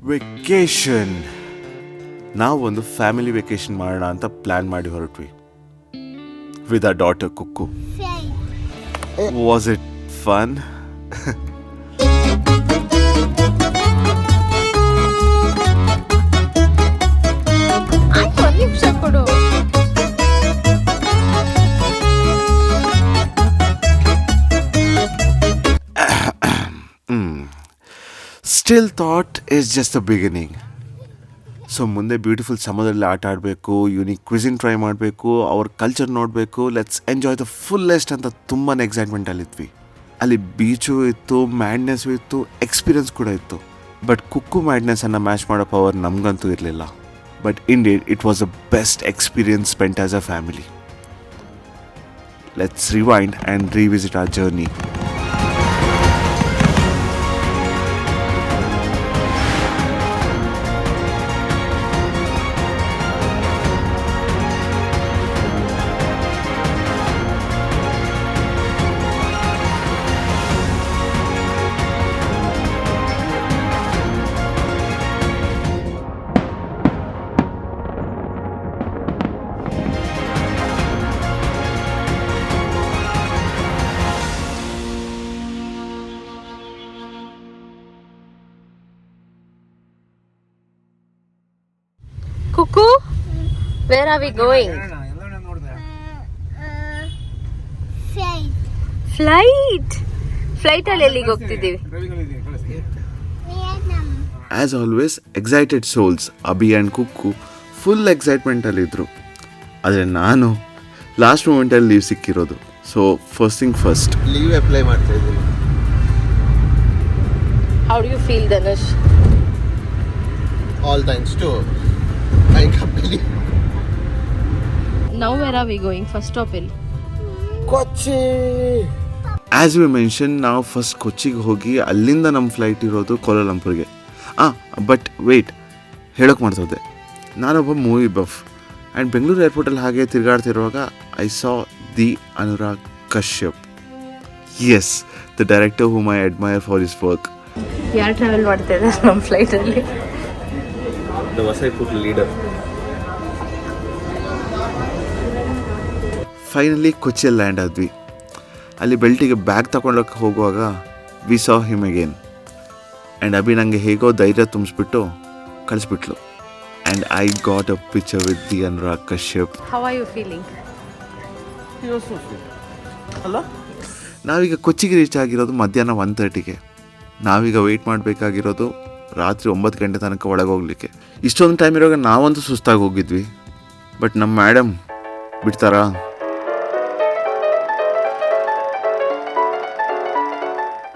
Vacation. ನಾವು ಒಂದು family vacation ಮಾಡೋಣ ಅಂತ ಪ್ಲಾನ್ ಮಾಡಿ ಹೊರಟ್ವಿ with a daughter Cuckoo. Was it fun? Still that is just the beginning. So ಮುಂದೆ ಬ್ಯೂಟಿಫುಲ್ ಸಮುದ್ರದಲ್ಲಿ ಆಟ ಆಡಬೇಕು, ಯೂನಿಕ್ ಕ್ವಿಸಿನ್ ಟ್ರೈ ಮಾಡಬೇಕು, ಅವ್ರ ಕಲ್ಚರ್ ನೋಡಬೇಕು, ಲೆಟ್ಸ್ ಎಂಜಾಯ್ ದ ಫುಲ್ಲೆಸ್ಟ್ ಅಂತ ತುಂಬಾ ಎಕ್ಸೈಟ್ಮೆಂಟಲ್ಲಿದ್ವಿ. ಅಲ್ಲಿ ಬೀಚು ಇತ್ತು, ಮ್ಯಾಡ್ನೆಸ್ಸು ಇತ್ತು, ಎಕ್ಸ್ಪೀರಿಯನ್ಸ್ ಕೂಡ ಇತ್ತು. ಬಟ್ ಕುಕ್ಕು ಮ್ಯಾಡ್ನೆಸ್ಸನ್ನು ಮ್ಯಾಚ್ ಮಾಡೋ ಪವರ್ ನಮಗಂತೂ ಇರಲಿಲ್ಲ. But indeed it was the best experience spent as a family. Let's rewind and revisit our journey. Cuckoo, where are we going? Flight ಅಲ್ಲಿ ಎಲ್ಲಿಗೆ ಹೋಗ್ತಿದ್ದೀವಿ? As always excited souls Abhi and Cuckoo full ಎಕ್ಸೈಟ್ಮೆಂಟಲ್ಲಿದ್ದರು. ಆದರೆ ನಾನು last ಮೂಮೆಂಟಲ್ಲಿ leave ಸಿಕ್ಕಿರೋದು. So first thing first, leave apply ಮಾಡ್ತಾ ಇದ್ದೀನಿ. How do you feel, Dhanush? All thanks to my company. Now where are we going? First stop ಇಲ್ಲಿ. ಕೊಚ್ಚಿ. As we mention, ನಾವು first ಕೊಚ್ಚಿಗೆ ಹೋಗಿ ಅಲ್ಲಿಂದ ನಮ್ಮ ಫ್ಲೈಟ್ ಇರೋದು ಕೋಲಾಲಂಪುರ್ಗೆ. ಬಟ್ ವೇಟ್, ಹೇಳೋಕೆ ಮಾಡ್ತದೆ, ನಾನೊಬ್ಬ ಮೂವಿ ಬಫ್ ಆ್ಯಂಡ್ ಬೆಂಗಳೂರು ಏರ್ಪೋರ್ಟಲ್ಲಿ ಹಾಗೆ ತಿರುಗಾಡ್ತಿರುವಾಗ I saw the Anurag Kashyap. Yes, the director whom I admire for his work. ಯಾರು ಟ್ರಾವೆಲ್ ಮಾಡ್ತಾ ಇದ್ದಾರೆ ನಮ್ಮ ಫ್ಲೈಟಲ್ಲಿ? The Wasseypur leader. ಫೈನಲಿ ಕೊಚ್ಚಿಯಲ್ಲಿ ಲ್ಯಾಂಡ್ ಆದ್ವಿ. ಅಲ್ಲಿ ಬೆಲ್ಟಿಗೆ ಬ್ಯಾಗ್ ತಗೊಂಡೋಕೆ ಹೋಗುವಾಗ we saw him again. And Abhi ನನಗೆ ಹೇಗೋ ಧೈರ್ಯ ತುಂಬಿಸ್ಬಿಟ್ಟು ಕಳಿಸ್ಬಿಟ್ಲು. And I got a picture with the Anurag Kashyap. How are you feeling? ನಾವೀಗ ಕೊಚ್ಚಿಗೆ ರೀಚ್ ಆಗಿರೋದು ಮಧ್ಯಾಹ್ನ 1:30ಗೆ. ನಾವೀಗ ವೆಯ್ಟ್ ಮಾಡಬೇಕಾಗಿರೋದು ರಾತ್ರಿ 9 ಗಂಟೆ ತನಕ ಒಳಗೆ ಹೋಗ್ಲಿಕ್ಕೆ. ಇಷ್ಟೊಂದು ಟೈಮ್ ಇರುವಾಗ ನಾವಂತೂ ಸುಸ್ತಾಗಿ ಹೋಗಿದ್ವಿ. ಬಟ್ ನಮ್ಮ ಮೇಡಮ್ ಬಿಡ್ತಾರಾ?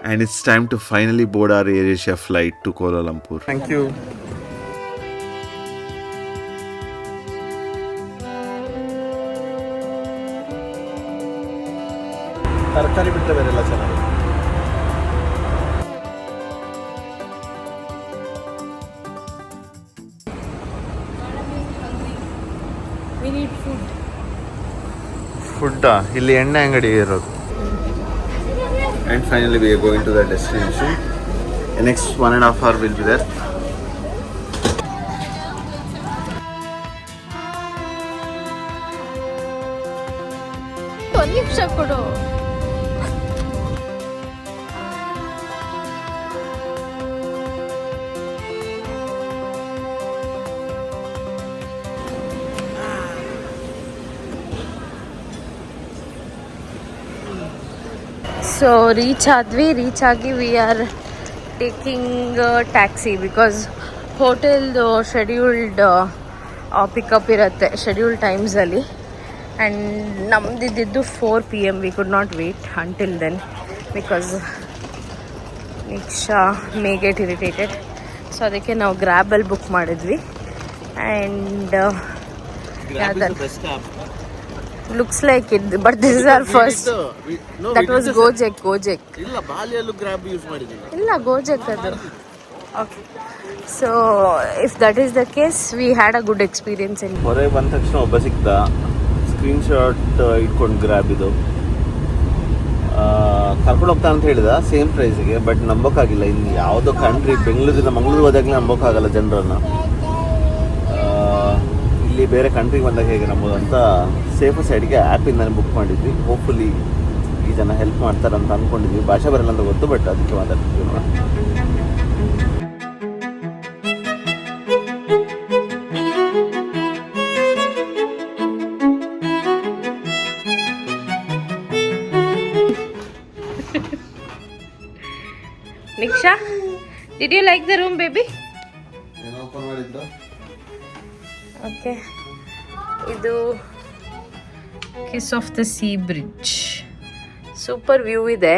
And it's time to finally board our AirAsia flight to Kuala Lumpur. Thank you. ತರಕಾರಿ ಬಿಟ್ಟರೆ ಬೇರೆಲ್ಲ ಚೆನ್ನಾಗಿದೆ. We need food. ಫುಡ್ಡಾ? ಇಲ್ಲಿ ಎಣ್ಣೆ ಅಂಗಡಿ ಇರೋದು. And finally we are going to the destination. The next 1.5 hours will be there. ಒಂದು ನಿಮಿಷ ಕೊಡು. ಸೊ ರೀಚ್ ಆಗಿ we are taking taxi because ಹೋಟೆಲ್ದು ಶೆಡ್ಯೂಲ್ಡ್ ಪಿಕಪ್ ಇರುತ್ತೆ ಶೆಡ್ಯೂಲ್ಡ್ ಟೈಮ್ಸಲ್ಲಿ. ಆ್ಯಂಡ್ ನಮ್ದಿದ್ದು 4 PM. We could not wait until then because Niksha may get irritated. So ಅದಕ್ಕೆ ನಾವು ಗ್ರ್ಯಾಬಲ್ಲಿ ಬುಕ್ ಮಾಡಿದ್ವಿ. And looks like it, but this is our first. That was Gojek. ಇಲ್ಲ, ಬಾಲಿಯಲ್ಲೂ grab use ಮಾಡಿದ್ದೀನಿ. ಇಲ್ಲ, Gojek ಅದು. Okay, so if that is the case, we had a good experience in. ಹೊರಗೆ ಬಂದ ತಕ್ಷಣ ಒಬ್ಬ ಸಿಕ್ತ, ಸ್ಕ್ರೀನ್ ಶಾಟ್ ಇಟ್ಕೊಂಡು ಗ್ರ್ಯಾಬ್ ಇದು ಕರ್ಕೊಂಡು ಹೋಗ್ತಾ ಅಂತ ಹೇಳಿದ ಸೇಮ್ ಪ್ರೈಸಿಗೆ. ಬಟ್ ನಂಬೋಕ್ಕಾಗಿಲ್ಲ. ಇನ್ನು ಯಾವುದೋ ಕಂಟ್ರಿ ಬೆಂಗಳೂರಿಂದ ಮಂಗಳೂರು ಹೋದಾಗಲೇ ನಂಬೋಕ್ಕಾಗಲ್ಲ ಜನರನ್ನು. ಇಲ್ಲಿ ಬೇರೆ ಕಂಟ್ರಿಗೆ ಬಂದಾಗ ಹೇಗೆ ನಂಬೋದು ಅಂತ ಸೇಫ್ ಸೈಡ್ಗೆ ಆ್ಯಪಿಂದ ಬುಕ್ ಮಾಡಿದ್ವಿ. ಹೋಪ್ಫುಲಿ ಈ ಜನ ಹೆಲ್ಪ್ ಮಾಡ್ತಾರೆ ಅಂತ ಅಂದ್ಕೊಂಡಿದ್ವಿ. ಭಾಷೆ ಬರಲ್ಲ ಅಂತ ಗೊತ್ತು, ಬಟ್ ಅದಕ್ಕೆ ಮಾತಾಡ್ತಿದ್ವಿ ನೋಡಿ. Niksha, did you like the room baby? Open ಮಾಡಿದ್ದು ಓಕೆ, ಇದು kiss of the sea bridge. Super view ಇದೆ.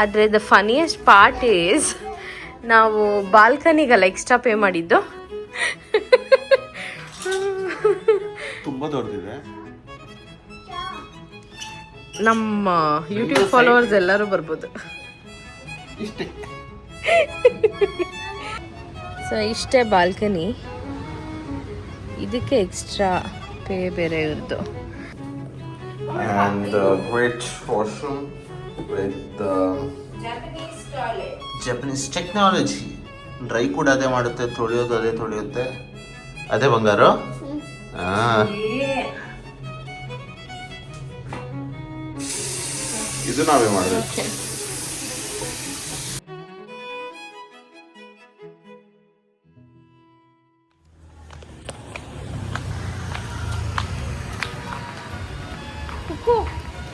ಆದರೆ ದ ಫನಿಯೆಸ್ಟ್ ಪಾರ್ಟ್ ಈಸ್ ನಾವು ಬಾಲ್ಕನಿಗೆಲ್ಲ ಎಕ್ಸ್ಟ್ರಾ ಪೇ ಮಾಡಿದ್ದು. ತುಂಬ ದೊಡ್ಡದಿದೆ. ನಮ್ಮ ಯೂಟ್ಯೂಬ್ ಫಾಲೋವರ್ಸ್ ಎಲ್ಲರೂ ಬರ್ಬೋದು. ಇಷ್ಟೇ. ಸೊ ಇಷ್ಟೇ ಬಾಲ್ಕನಿ. ಇದಕ್ಕೆ ಎಕ್ಸ್ಟ್ರಾ ಪೇ ಬೇರೆ ಇರೋದು. And the great washroom with the Japanese technology. Dry ಕೂಡ ಅದೇ ಮಾಡುತ್ತೆ, ತೊಳೆಯೋದು ಅದೇ ತೊಳೆಯುತ್ತೆ. ಅದೇ ಬಂಗಾರ. ಇದು ನಾವೇ ಮಾಡಬೇಕು.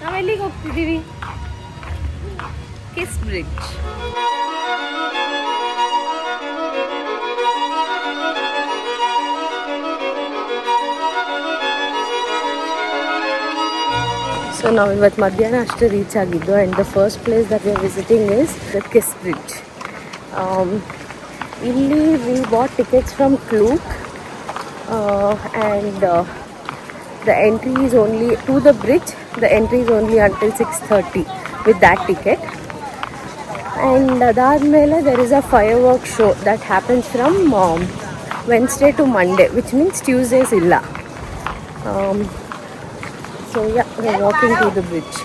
ನಾವೆಲ್ಲಿಗೆ ಹೋಗ್ತಿದ್ದೀವಿ? Kiss bridge. ಸೊ ನಾವು ಇವತ್ತು ಮಧ್ಯಾಹ್ನ ಅಷ್ಟು ರೀಚ್ ಆಗಿದ್ದು. And the first place that we are visiting is the kiss bridge. ಇಲ್ಲಿ we bought tickets from Klook and the entry is only to the bridge. The entry is only until 6:30 with that ticket. And adadmele there is a fireworks show that happens from Wednesday to Monday, which means Tuesdays illa. So yeah, we are walking to the bridge.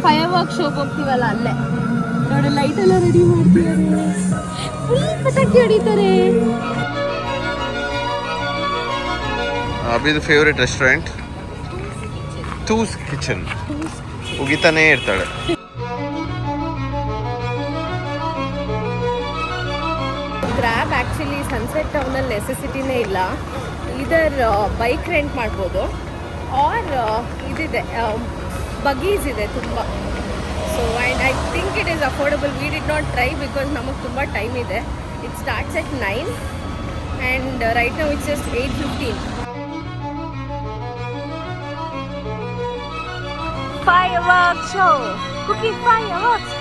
Fireworks show ಹೋಗ್ತೀವಲ್ಲ ಅಲ್ಲೇ ನೋಡಿ, light ಎಲ್ಲ ready ಮಾಡ್ತಿದ್ದಾರೆ. Full ಪಟಾಕಿ ಹೊಡಿತಾರೆ. ಅಭಿದು favourite restaurant ತೂಸ್ kitchen. ಉಗಿತಾನೇ ಇರ್ತಾಳೆ. Grab actually sunset ಟೌನಲ್ಲಿ ನೆಸೆಸಿಟಿನೇ ಇಲ್ಲ. ಇದರ್ bike rent ಮಾಡ್ಬೋದು ಆರ್ ಇದಿದೆ, ಬಗೀಸ್ ಇದೆ ತುಂಬ. So and I think it is affordable. We did not try because namak tumba time ide. It starts at 9 and right now it's just 8:15. Fireworks show. Cooking fireworks.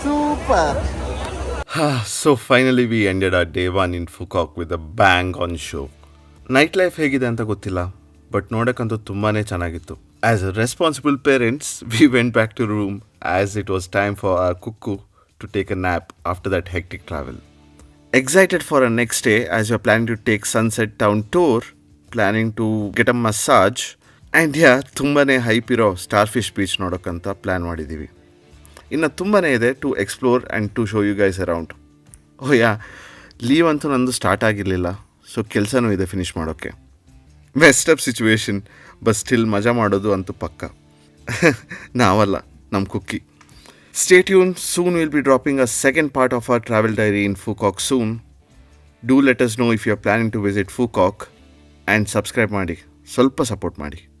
Super. So finally we ended our day one in Phuket with a bang on show. Night life ಹೇಗಿದೆ ಅಂತ ಗೊತ್ತಿಲ್ಲ, but ನೋಡೋಕ್ಕಂತೂ ತುಂಬಾ ಚೆನ್ನಾಗಿತ್ತು. As a responsible parents we went back to room as it was time for our Kukku to take a nap after that hectic travel. Excited for our next day as we are planning to take Sunset Town tour, planning to get a massage, and yeah, ತುಂಬಾನೇ hype ಇರೋ starfish beach ನೋಡೋಕ್ಕಂತ plan ಮಾಡಿದ್ದೀವಿ. ಇನ್ನು ತುಂಬಾ ಇದೆ to explore and to show you guys around. Yeah, leave ಅಂತೂ ನಂದು start ಆಗಿರಲಿಲ್ಲ, ಸೊ ಕೆಲಸನೂ ಇದೆ ಫಿನಿಶ್ ಮಾಡೋಕ್ಕೆ. West up situation, but still ಮಜಾ ಮಾಡೋದು ಅಂತೂ ಪಕ್ಕ. ನಾವಲ್ಲ, ನಮ್ಮ ಕುಕ್ಕಿ. Stay tuned, soon we'll be dropping a second part of our travel diary in Phuket soon. Do let us know if you're planning to visit Phuket and subscribe ಮಾಡಿ, ಸ್ವಲ್ಪ support ಮಾಡಿ.